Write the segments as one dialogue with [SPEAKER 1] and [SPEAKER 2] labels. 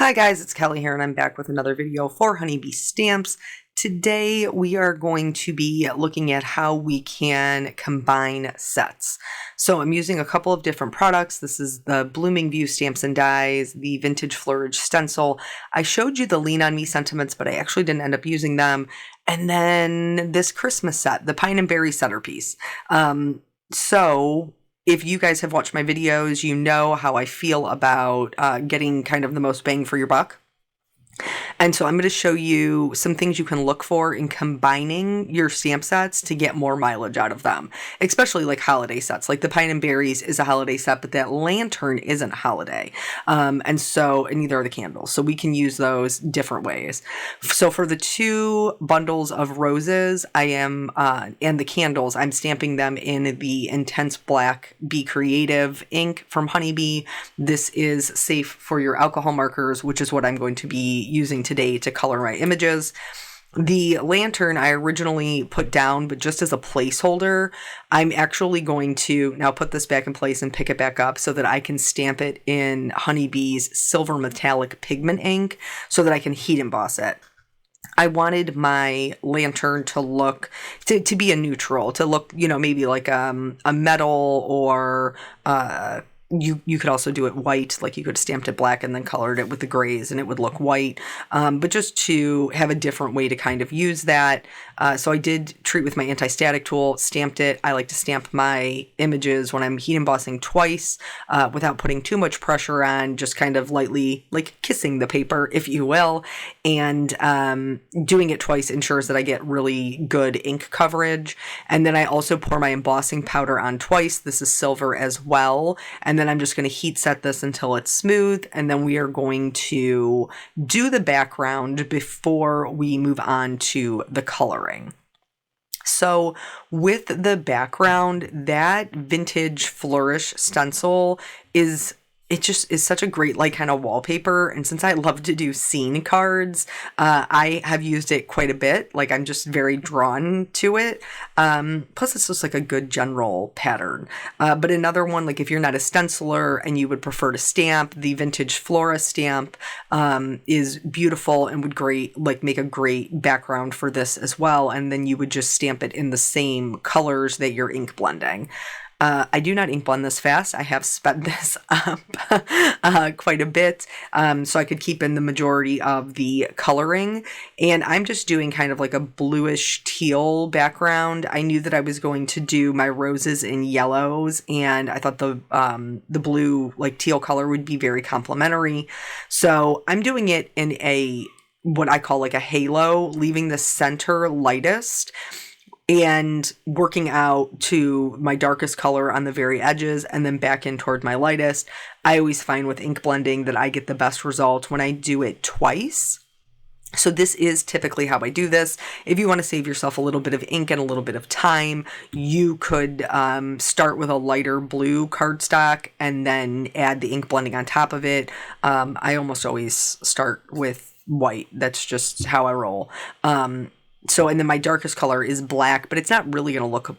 [SPEAKER 1] Hi guys, it's Kelly here and I'm back with another video for Honeybee Stamps. Today we are going to be looking at how we can combine sets. So I'm using a couple of different products. This is the Blooming View Stamps and Dies, the Vintage Flourish Stencil. I showed you the Lean On Me sentiments, but I actually didn't end up using them. And then this Christmas set, the Pine and Berry centerpiece. If you guys have watched my videos, you know how I feel about getting kind of the most bang for your buck. And so I'm going to show you some things you can look for in combining your stamp sets to get more mileage out of them, especially like holiday sets. Like the Pine and Berries is a holiday set, but that lantern isn't holiday. And neither are the candles. So we can use those different ways. So for the two bundles of roses, and the candles, I'm stamping them in the Intense Black Be Creative ink from Honeybee. This is safe for your alcohol markers, which is what I'm going to be using today to color my images. The lantern I originally put down, but just as a placeholder, I'm actually going to now put this back in place and pick it back up so that I can stamp it in Honeybee's Silver Metallic Pigment ink so that I can heat emboss it. I wanted my lantern to look, to be a neutral, to look, maybe like a metal or you could also do it white, like you could have stamped it black and then colored it with the grays and it would look white. But just to have a different way to kind of use that. So I did treat with my anti-static tool, stamped it. I like to stamp my images when I'm heat embossing twice without putting too much pressure on, just kind of lightly like kissing the paper, if you will. And doing it twice ensures that I get really good ink coverage. And then I also pour my embossing powder on twice. This is silver as well. And then I'm just going to heat set this until it's smooth. And then we are going to do the background before we move on to the coloring. So with the background, that Vintage Flourish stencil it just is such a great like kind of wallpaper. And since I love to do scene cards, I have used it quite a bit. Like I'm just very drawn to it. Plus it's just like a good general pattern. But another one, like if you're not a stenciler and you would prefer to stamp, the Vintage Flora stamp is beautiful and would make a great background for this as well. And then you would just stamp it in the same colors that you're ink blending. I do not ink blend this fast. I have sped this up quite a bit so I could keep in the majority of the coloring. And I'm just doing kind of like a bluish teal background. I knew that I was going to do my roses in yellows, and I thought the blue like teal color would be very complementary. So I'm doing it in what I call like a halo, leaving the center lightest and working out to my darkest color on the very edges and then back in toward my lightest. I always find with ink blending that I get the best result when I do it twice. So this is typically how I do this. If you want to save yourself a little bit of ink and a little bit of time, you could start with a lighter blue cardstock and then add the ink blending on top of it. I almost always start with white. That's just how I roll. And then my darkest color is black, but it's not really going to look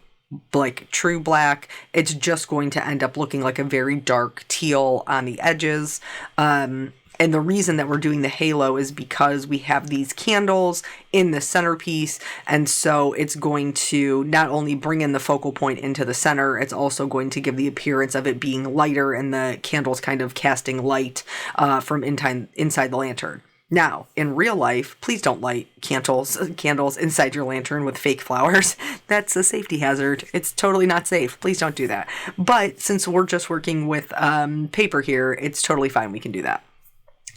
[SPEAKER 1] like true black. It's just going to end up looking like a very dark teal on the edges. And the reason that we're doing the halo is because we have these candles in the centerpiece. And so it's going to not only bring in the focal point into the center, it's also going to give the appearance of it being lighter and the candles kind of casting light from inside the lantern. Now, in real life, please don't light candles inside your lantern with fake flowers. That's a safety hazard. It's totally not safe. Please don't do that. But since we're just working with paper here, it's totally fine. We can do that.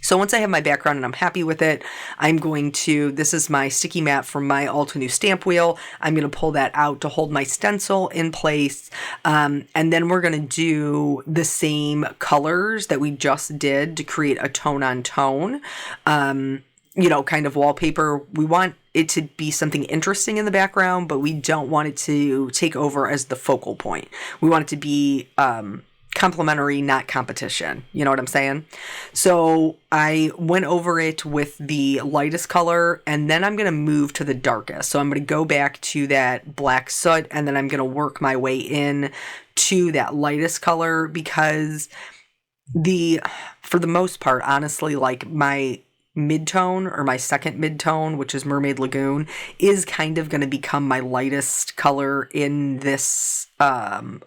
[SPEAKER 1] So once I have my background and I'm happy with it, this is my sticky mat from my Altenew stamp wheel. I'm going to pull that out to hold my stencil in place. And then we're going to do the same colors that we just did to create a tone on tone, kind of wallpaper. We want it to be something interesting in the background, but we don't want it to take over as the focal point. We want it to be, complementary, not competition. You know what I'm saying? So I went over it with the lightest color, and then I'm going to move to the darkest. So I'm going to go back to that black soot, and then I'm going to work my way in to that lightest color, because For the most part, honestly, like my mid-tone or my second mid-tone, which is Mermaid Lagoon, is kind of going to become my lightest color in this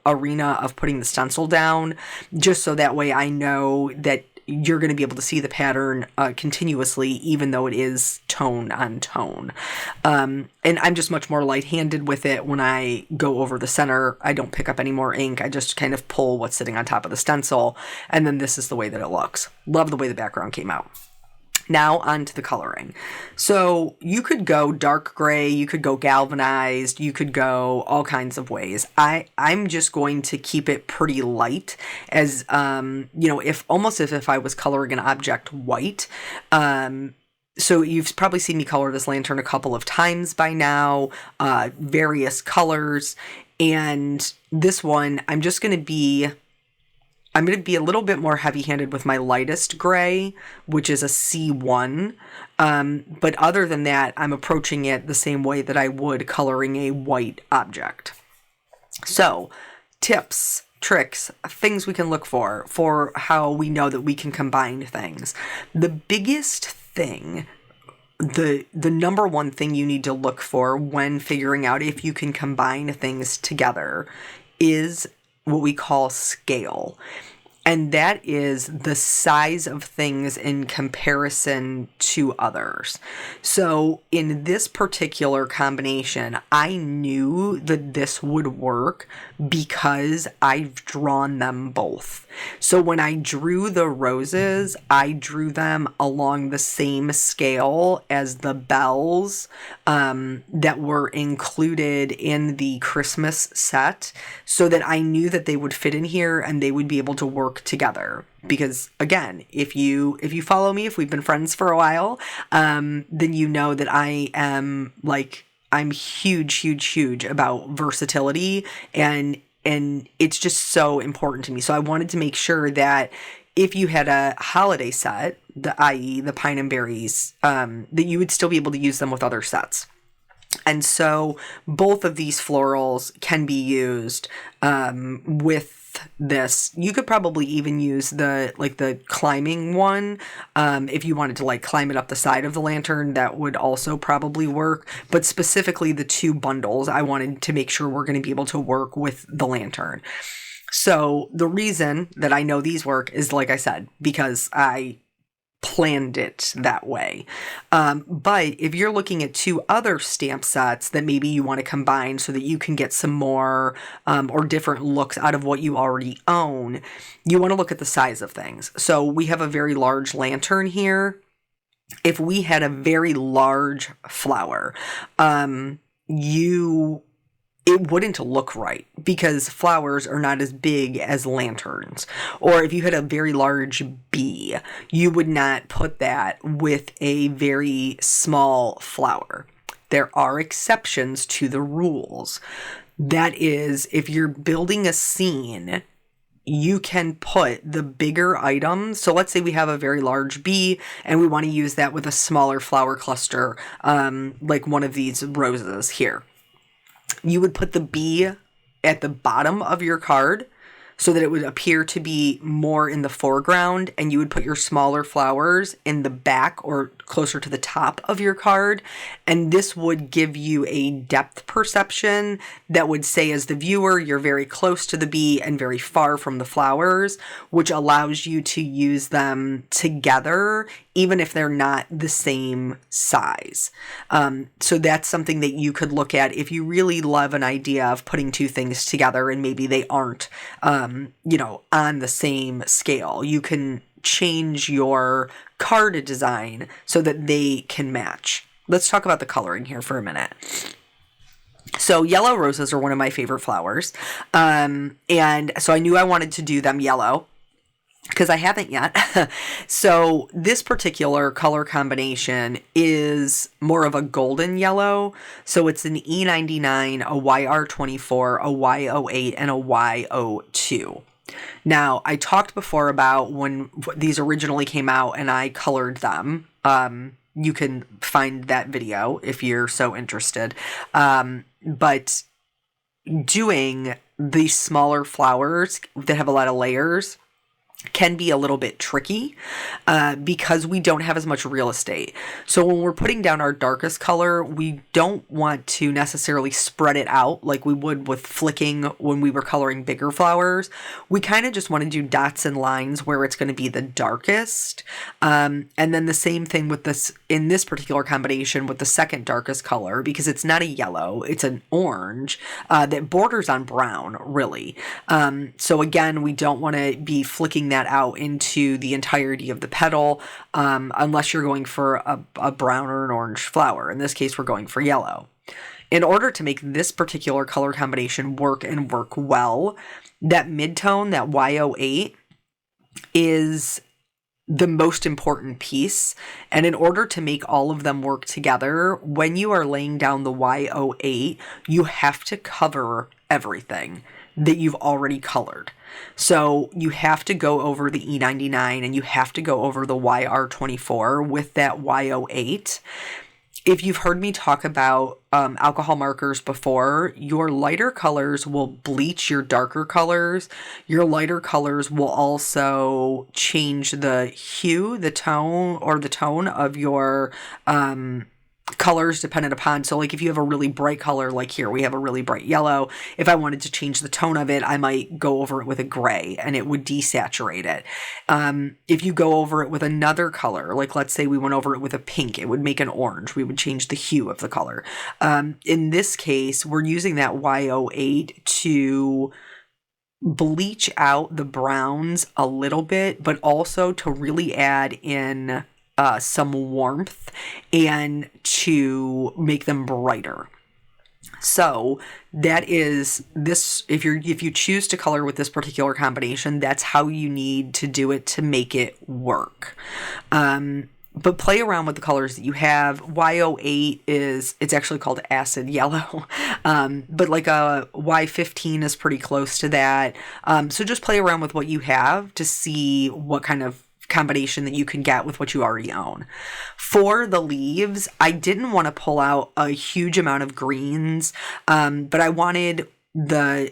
[SPEAKER 1] arena of putting the stencil down, just so that way I know that you're going to be able to see the pattern continuously, even though it is tone on tone. And I'm just much more light-handed with it when I go over the center. I don't pick up any more ink. I just kind of pull what's sitting on top of the stencil, and then this is the way that it looks. Love the way the background came out. Now on to the coloring. So you could go dark gray, you could go galvanized, you could go all kinds of ways. I'm just going to keep it pretty light, as if almost as if I was coloring an object white. So you've probably seen me color this lantern a couple of times by now, various colors, and this one I'm going to be a little bit more heavy-handed with my lightest gray, which is a C1. But other than that, I'm approaching it the same way that I would coloring a white object. So, tips, tricks, things we can look for how we know that we can combine things. The biggest thing, the number one thing you need to look for when figuring out if you can combine things together is what we call scale. And that is the size of things in comparison to others. So in this particular combination, I knew that this would work because I've drawn them both. So when I drew the roses, I drew them along the same scale as the bells that were included in the Christmas set, so that I knew that they would fit in here and they would be able to work together. Because again, if you follow me, if we've been friends for a while, then you know that I'm huge about versatility, and it's just so important to me. So I wanted to make sure that if you had a holiday set, i.e. the Pine and Berries, that you would still be able to use them with other sets. And so both of these florals can be used with this. You could probably even use the climbing one if you wanted to climb it up the side of the lantern. That would also probably work. But specifically the two bundles, I wanted to make sure we're going to be able to work with the lantern. So the reason that I know these work is, like I said, because I planned it that way. But if you're looking at two other stamp sets that maybe you want to combine so that you can get some more or different looks out of what you already own, you want to look at the size of things. So we have a very large lantern here. If we had a very large flower, it wouldn't look right because flowers are not as big as lanterns. Or if you had a very large bee, you would not put that with a very small flower. There are exceptions to the rules. That is, if you're building a scene, you can put the bigger items. So let's say we have a very large bee and we want to use that with a smaller flower cluster, like one of these roses here. You would put the bee at the bottom of your card so that it would appear to be more in the foreground, and you would put your smaller flowers in the back or closer to the top of your card. And this would give you a depth perception that would say, as the viewer, you're very close to the bee and very far from the flowers, which allows you to use them together even if they're not the same size. So that's something that you could look at if you really love an idea of putting two things together and maybe they aren't on the same scale. You can change your card design so that they can match. Let's talk about the coloring here for a minute. So yellow roses are one of my favorite flowers. And so I knew I wanted to do them yellow because I haven't yet. So this particular color combination is more of a golden yellow. So it's an E99, a YR24, a Y08, and a Y02. Now, I talked before about when these originally came out and I colored them. You can find that video if you're so interested. But doing these smaller flowers that have a lot of layers can be a little bit tricky because we don't have as much real estate. So when we're putting down our darkest color, we don't want to necessarily spread it out like we would with flicking when we were coloring bigger flowers. We kind of just want to do dots and lines where it's going to be the darkest. And then the same thing with this, in this particular combination with the second darkest color, because it's not a yellow, it's an orange that borders on brown, really. So again, we don't want to be flicking that out into the entirety of the petal unless you're going for a brown or an orange flower. In this case, we're going for yellow. In order to make this particular color combination work and work well, that midtone, that Y08, is the most important piece. And in order to make all of them work together, when you are laying down the Y08, you have to cover everything that you've already colored. So you have to go over the E99 and you have to go over the YR24 with that Y08. If you've heard me talk about alcohol markers before, your lighter colors will bleach your darker colors. Your lighter colors will also change the hue, the tone of your colors dependent upon. So like if you have a really bright color, like here we have a really bright yellow, if I wanted to change the tone of it, I might go over it with a gray and it would desaturate it. If you go over it with another color, like let's say we went over it with a pink, it would make an orange. We would change the hue of the color. In this case, we're using that Y08 to bleach out the browns a little bit, but also to really add in some warmth and to make them brighter. So that is this, if you choose to color with this particular combination, that's how you need to do it to make it work. But play around with the colors that you have. Y08 it's actually called acid yellow. But like a Y15 is pretty close to that. So just play around with what you have to see what kind of combination that you can get with what you already own. For the leaves, I didn't want to pull out a huge amount of greens, but I wanted the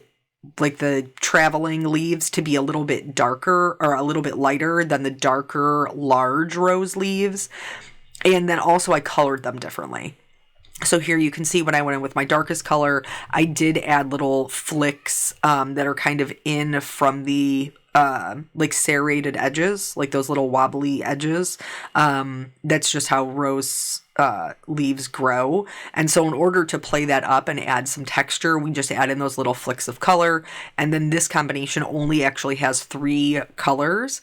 [SPEAKER 1] traveling leaves to be a little bit darker or a little bit lighter than the darker large rose leaves. And then also I colored them differently. So here you can see when I went in with my darkest color, I did add little flicks that are kind of in from the like serrated edges, like those little wobbly edges. That's just how rose leaves grow. And so in order to play that up and add some texture, we just add in those little flicks of color. And then this combination only actually has 3 colors.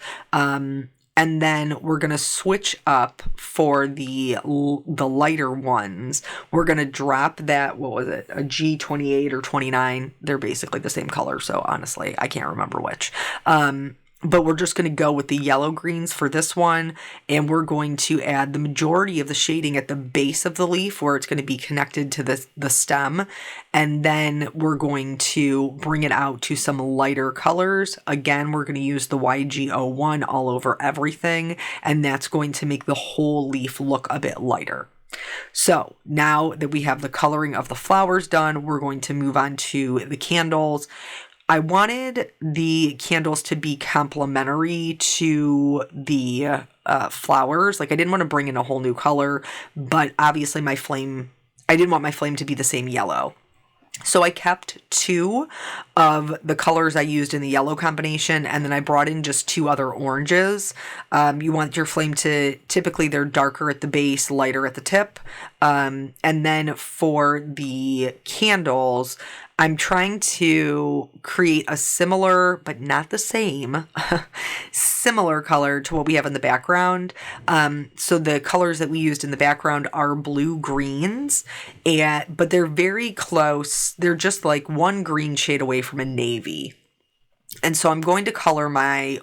[SPEAKER 1] And then we're going to switch up for the lighter ones. We're going to drop that, what was it, a G28 or 29. They're basically the same color, so honestly, I can't remember which. But we're just going to go with the yellow greens for this one, and we're going to add the majority of the shading at the base of the leaf where it's going to be connected to the stem, and then we're going to bring it out to some lighter colors. Again, we're going to use the YG01 all over everything, and that's going to make the whole leaf look a bit lighter. So now that we have the coloring of the flowers done, we're going to move on to the candles. I wanted the candles to be complementary to the flowers. Like I didn't want to bring in a whole new color, but obviously I didn't want my flame to be the same yellow. So I kept 2 of the colors I used in the yellow combination, and then I brought in just 2 other oranges. You want your flame to, typically they're darker at the base, lighter at the tip. And then for the candles, I'm trying to create a similar, but not the same, similar color to what we have in the background. So the colors that we used in the background are blue-greens, but they're very close. They're just like one green shade away from a navy. And so I'm going to color my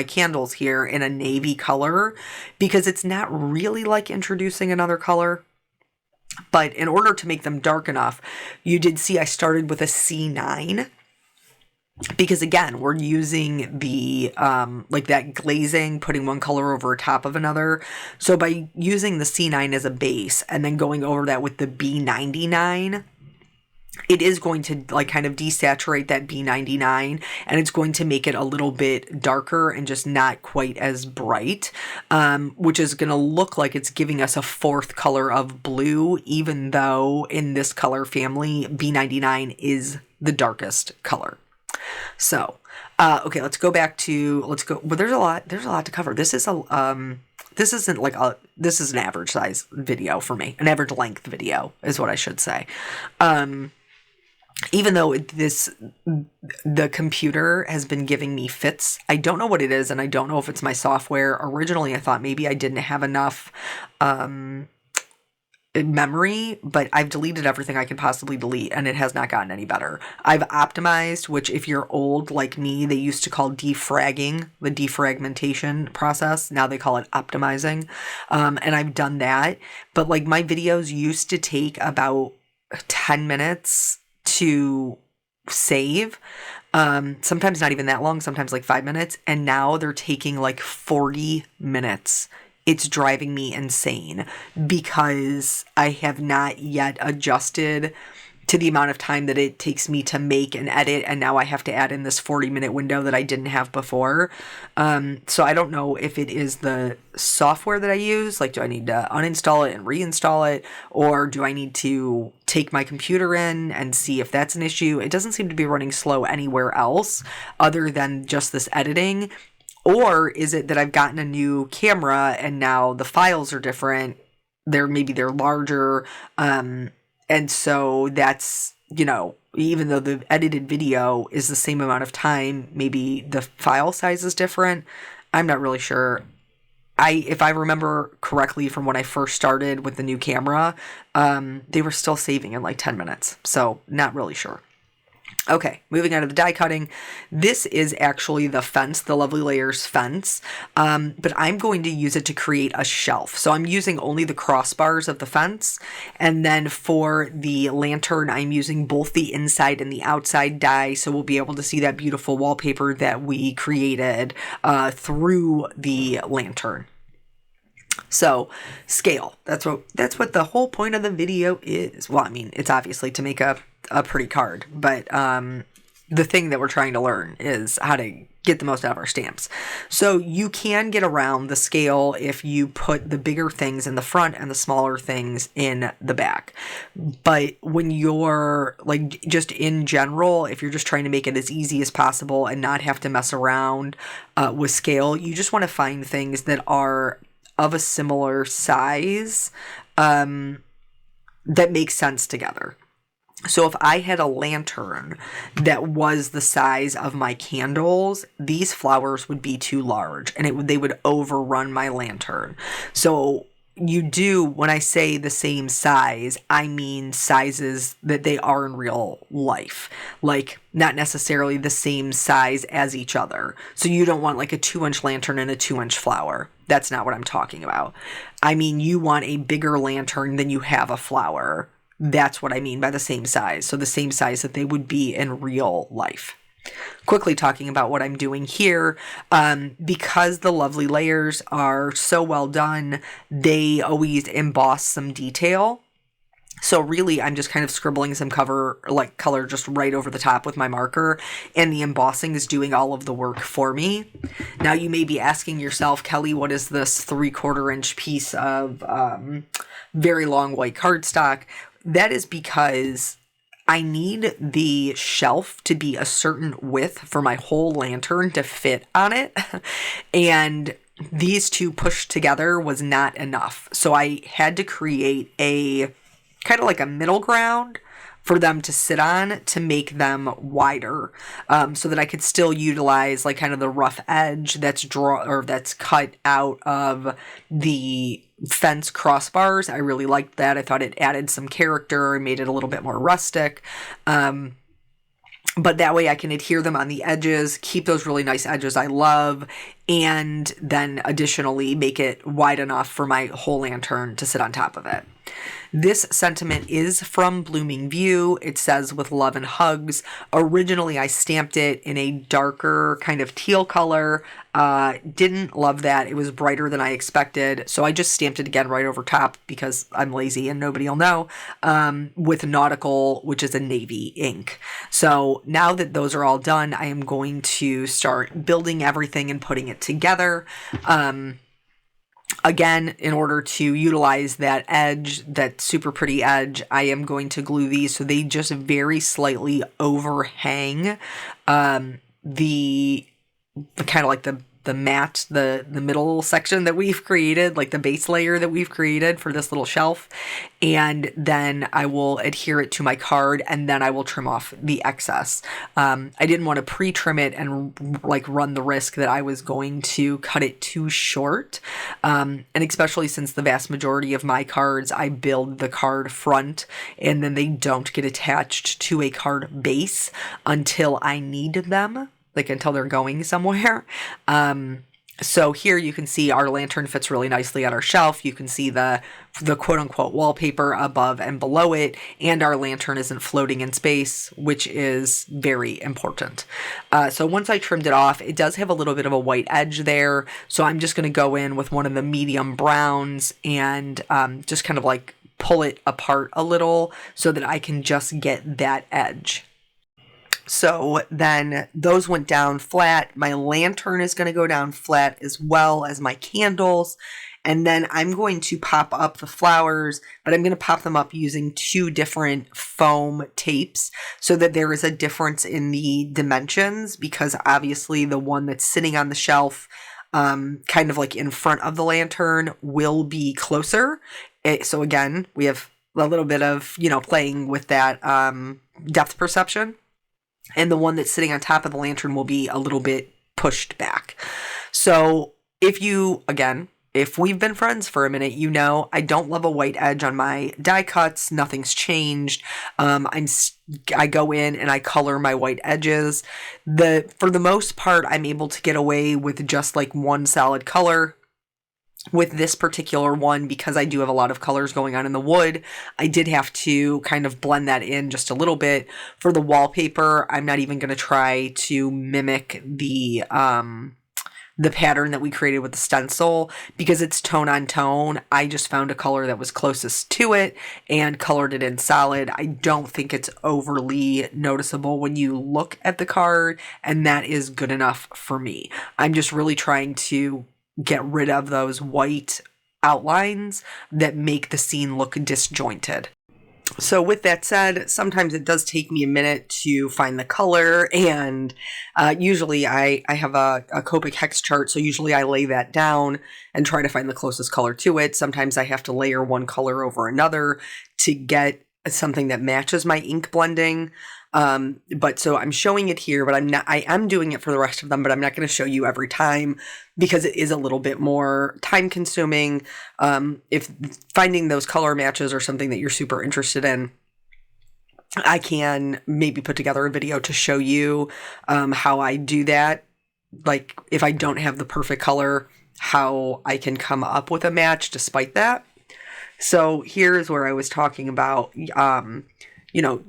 [SPEAKER 1] candles here in a navy color because it's not really like introducing another color. But in order to make them dark enough, you did see I started with a C9 because again, we're using the, like that glazing, putting one color over top of another. So by using the C9 as a base and then going over that with the B99, it is going to like kind of desaturate that B99, and it's going to make it a little bit darker and just not quite as bright, which is going to look like it's giving us a fourth color of blue, even though in this color family, B99 is the darkest color. So, okay, let's go. Well, there's a lot to cover. This is this is an average size video for me. An average length video is what I should say. Even though the computer has been giving me fits, I don't know what it is, and I don't know if it's my software. Originally, I thought maybe I didn't have enough memory, but I've deleted everything I could possibly delete, and it has not gotten any better. I've optimized, which if you're old like me, they used to call defragging, the defragmentation process. Now they call it optimizing, and I've done that. But like my videos used to take about 10 minutes to save, sometimes not even that long, sometimes like 5 minutes, and now they're taking like 40 minutes. It's driving me insane because I have not yet adjusted to the amount of time that it takes me to make and edit, and now I have to add in this 40-minute window that I didn't have before. So I don't know if it is the software that I use, like do I need to uninstall it and reinstall it, or do I need to take my computer in and see if that's an issue? It doesn't seem to be running slow anywhere else other than just this editing. Or is it that I've gotten a new camera and now the files are different? Maybe they're larger. And so that's, even though the edited video is the same amount of time, maybe the file size is different. I'm not really sure. If I remember correctly from when I first started with the new camera, they were still saving in like 10 minutes. So not really sure. Okay, moving on to the die cutting. This is actually the fence, the Lovely Layers fence, but I'm going to use it to create a shelf. So I'm using only the crossbars of the fence, and then for the lantern, I'm using both the inside and the outside die, so we'll be able to see that beautiful wallpaper that we created through the lantern. So, scale. That's what the whole point of the video is. Well, I mean, it's obviously to make a pretty card, but the thing that we're trying to learn is how to get the most out of our stamps. So you can get around the scale if you put the bigger things in the front and the smaller things in the back. But when you're like, just in general, if you're just trying to make it as easy as possible and not have to mess around with scale, you just want to find things that are of a similar size that make sense together. So if I had a lantern that was the size of my candles, these flowers would be too large and they would overrun my lantern. So when I say the same size, I mean sizes that they are in real life, like not necessarily the same size as each other. So you don't want like a 2-inch lantern and a 2-inch flower. That's not what I'm talking about. I mean, you want a bigger lantern than you have a flower. That's what I mean by the same size. So the same size that they would be in real life. Quickly talking about what I'm doing here, because the Lovely Layers are so well done, they always emboss some detail. So really, I'm just kind of scribbling some color just right over the top with my marker, and the embossing is doing all of the work for me. Now, you may be asking yourself, Kelly, what is this 3/4 inch piece of very long white cardstock? That is because I need the shelf to be a certain width for my whole lantern to fit on it. And these two pushed together was not enough. So I had to create a kind of like a middle ground for them to sit on to make them wider, so that I could still utilize like kind of the rough edge that's cut out of the fence crossbars. I really liked that. I thought it added some character and made it a little bit more rustic. But that way I can adhere them on the edges, keep those really nice edges I love, and then additionally make it wide enough for my whole lantern to sit on top of it. This sentiment is from Blooming View. It says with love and hugs. Originally, I stamped it in a darker kind of teal color. Didn't love that. It was brighter than I expected. So I just stamped it again right over top because I'm lazy and nobody will know, with Nautical, which is a navy ink. So now that those are all done, I am going to start building everything and putting it together. Again, in order to utilize that edge, that super pretty edge, I am going to glue these so they just very slightly overhang the kind of like the mat, the middle section that we've created, like the base layer that we've created for this little shelf. And then I will adhere it to my card, and then I will trim off the excess. I didn't want to pre-trim it and like run the risk that I was going to cut it too short. And especially since the vast majority of my cards, I build the card front and then they don't get attached to a card base until I need them. Like until they're going somewhere. So here you can see our lantern fits really nicely on our shelf. You can see the quote unquote wallpaper above and below it, and our lantern isn't floating in space, which is very important. So once I trimmed it off, it does have a little bit of a white edge there. So I'm just going to go in with one of the medium browns and just kind of like pull it apart a little so that I can just get that edge. So then those went down flat. My lantern is going to go down flat as well as my candles. And then I'm going to pop up the flowers, but I'm going to pop them up using 2 different foam tapes so that there is a difference in the dimensions, because obviously the one that's sitting on the shelf, kind of like in front of the lantern, will be closer. So again, we have a little bit of, playing with that depth perception. And the one that's sitting on top of the lantern will be a little bit pushed back. So if we've been friends for a minute, I don't love a white edge on my die cuts. Nothing's changed. I go in and I color my white edges. For the most part, I'm able to get away with just like one solid color. With this particular one, because I do have a lot of colors going on in the wood, I did have to kind of blend that in just a little bit. For the wallpaper, I'm not even going to try to mimic the pattern that we created with the stencil because it's tone on tone. I just found a color that was closest to it and colored it in solid. I don't think it's overly noticeable when you look at the card, and that is good enough for me. I'm just really trying to get rid of those white outlines that make the scene look disjointed. So with that said, sometimes it does take me a minute to find the color, and usually I have a Copic hex chart, so usually I lay that down and try to find the closest color to it. Sometimes I have to layer one color over another to get something that matches my ink blending. But so I'm showing it here, but I am doing it for the rest of them, but I'm not going to show you every time because it is a little bit more time consuming. If finding those color matches are something that you're super interested in, I can maybe put together a video to show you, how I do that. Like if I don't have the perfect color, how I can come up with a match despite that. So here's where I was talking about,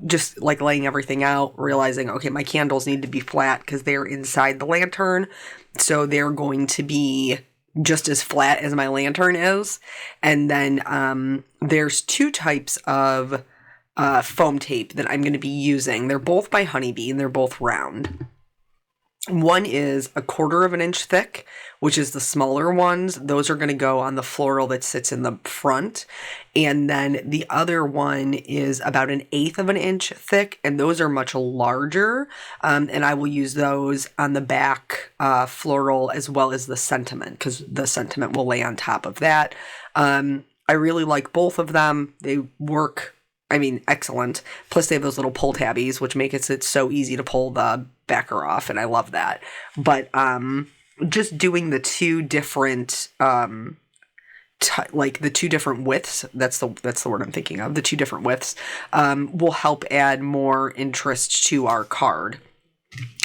[SPEAKER 1] just like laying everything out, realizing, okay, my candles need to be flat because they're inside the lantern. So they're going to be just as flat as my lantern is. And then there's 2 types of foam tape that I'm going to be using. They're both by Honeybee and they're both round. One is 1/4 of an inch thick, which is the smaller ones. Those are going to go on the floral that sits in the front. And then the other one is about 1/8 of an inch thick, and those are much larger. And I will use those on the back floral as well as the sentiment, because the sentiment will lay on top of that. I really like both of them. They work, excellent. Plus they have those little pull tabbies, which make it so easy to pull the backer off, and I love that. But just doing the 2 different the 2 different widths, that's the word I'm thinking of, the 2 different widths will help add more interest to our card.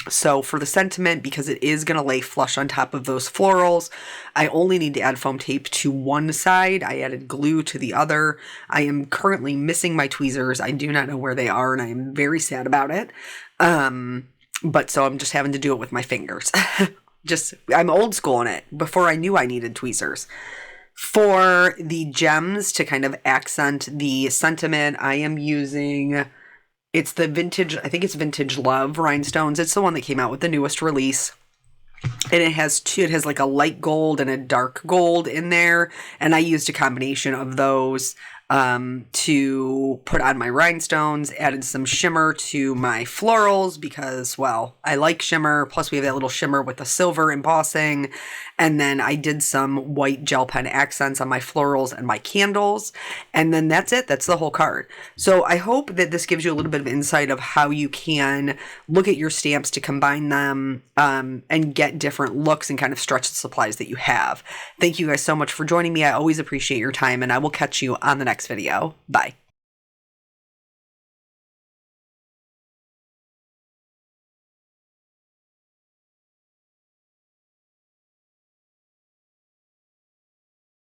[SPEAKER 1] So for the sentiment, because it is going to lay flush on top of those florals, I only need to add foam tape to one side. I added glue to the other. I am currently missing my tweezers. I do not know where they are, and I am very sad about it. But so I'm just having to do it with my fingers. I'm old school in it. Before I knew I needed tweezers. For the gems to kind of accent the sentiment, I am using... It's the vintage, I think it's Vintage Love rhinestones. It's the one that came out with the newest release. And it has like a light gold and a dark gold in there. And I used a combination of those to put on my rhinestones, added some shimmer to my florals because, well, I like shimmer. Plus we have that little shimmer with the silver embossing. And then I did some white gel pen accents on my florals and my candles. And then that's it. That's the whole card. So I hope that this gives you a little bit of insight of how you can look at your stamps to combine them and get different looks and kind of stretch the supplies that you have. Thank you guys so much for joining me. I always appreciate your time, and I will catch you on the next video. Bye.